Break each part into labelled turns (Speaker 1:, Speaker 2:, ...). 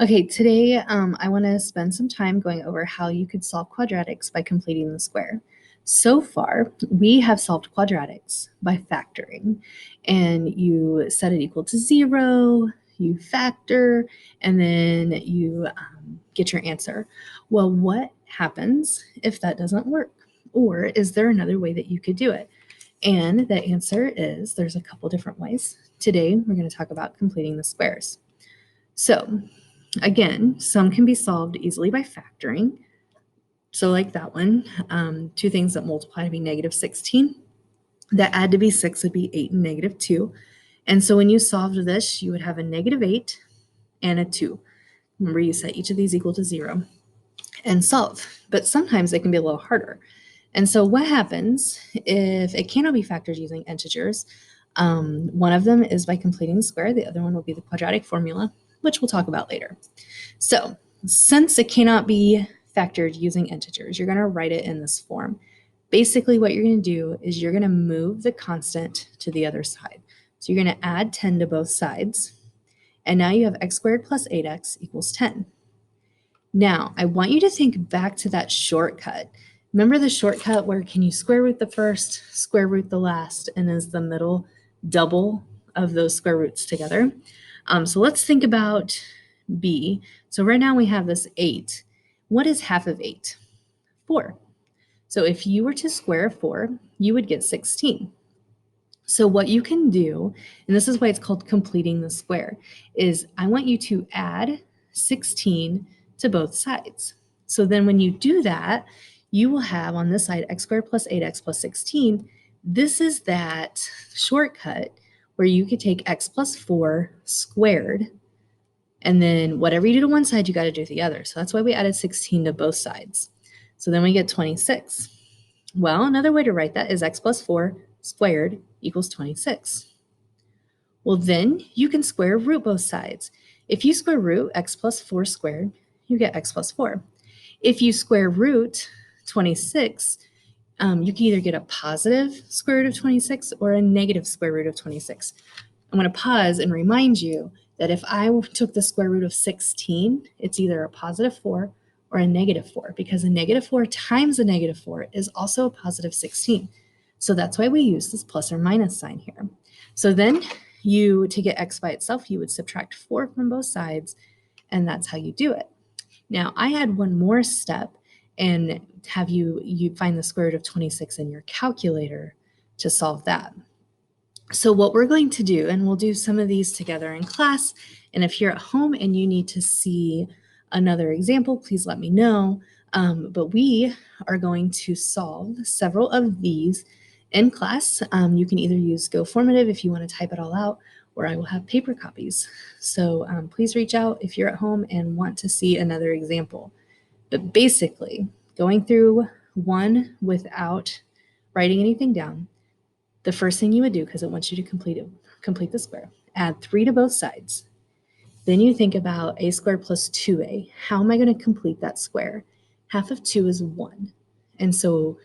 Speaker 1: Okay, today I want to spend some time going over how you could solve quadratics by completing the square. So far, we have solved quadratics by factoring, and you set it equal to 0, you factor, and then you get your answer. Well, what happens if that doesn't work? Or is there another way that you could do it? And the answer is there's a couple different ways. Today, we're going to talk about completing the squares. So, again, some can be solved easily by factoring. So like that one, two things that multiply to be negative 16, that add to be 6 would be 8 and negative 2. And so when you solved this, you would have a negative 8 and a 2. Remember, you set each of these equal to 0 and solve. But sometimes they can be a little harder. And so what happens if it cannot be factored using integers? One of them is by completing the square. The other one will be the quadratic formula, which we'll talk about later. So since it cannot be factored using integers, you're going to write it in this form. Basically, what you're going to do is you're going to move the constant to the other side. So you're going to add 10 to both sides. And now you have x squared plus 8x equals 10. Now, I want you to think back to that shortcut. Remember the shortcut where can you square root the first, square root the last, and is the middle double of those square roots together? So let's think about b. So right now we have this 8. What is half of 8? 4. So if you were to square 4, you would get 16. So what you can do, and this is why it's called completing the square, is I want you to add 16 to both sides. So then when you do that, you will have on this side x squared plus 8x plus 16. This is that shortcut where you could take x plus 4 squared, and then whatever you do to one side, you got to do to the other. So that's why we added 16 to both sides. So then we get 26. Well, another way to write that is x plus 4 squared equals 26. Well, then you can square root both sides. If you square root x plus 4 squared, you get x plus 4. If you square root 26, you can either get a positive square root of 26 or a negative square root of 26. I'm going to pause and remind you that if I took the square root of 16, it's either a positive 4 or a negative 4, because a negative 4 times a negative 4 is also a positive 16. So that's why we use this plus or minus sign here. So then to get x by itself, you would subtract 4 from both sides, and that's how you do it. Now, I had one more step and have you find the square root of 26 in your calculator to solve that. So what we're going to do, and we'll do some of these together in class, and if you're at home and you need to see another example, please let me know. But we are going to solve several of these in class. You can either use GoFormative if you want to type it all out, or I will have paper copies. So please reach out if you're at home and want to see another example. But basically, going through one without writing anything down, the first thing you would do, because it wants you to complete the square, add 3 to both sides. Then you think about a squared plus 2a. How am I going to complete that square? Half of 2 is 1. And so,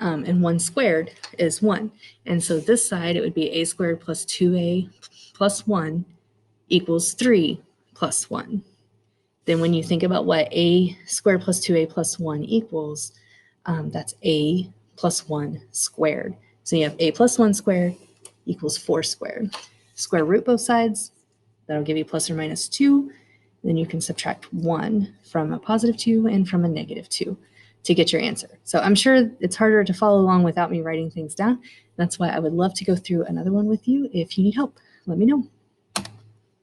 Speaker 1: and 1 squared is 1. And so this side, it would be a squared plus 2a plus 1 equals 3 plus 1. Then when you think about what a squared plus 2a plus 1 equals, that's a plus 1 squared. So you have a plus 1 squared equals 4 squared. Square root both sides. That'll give you plus or minus 2. Then you can subtract 1 from a positive 2 and from a negative 2 to get your answer. So I'm sure it's harder to follow along without me writing things down. That's why I would love to go through another one with you. If you need help, let me know.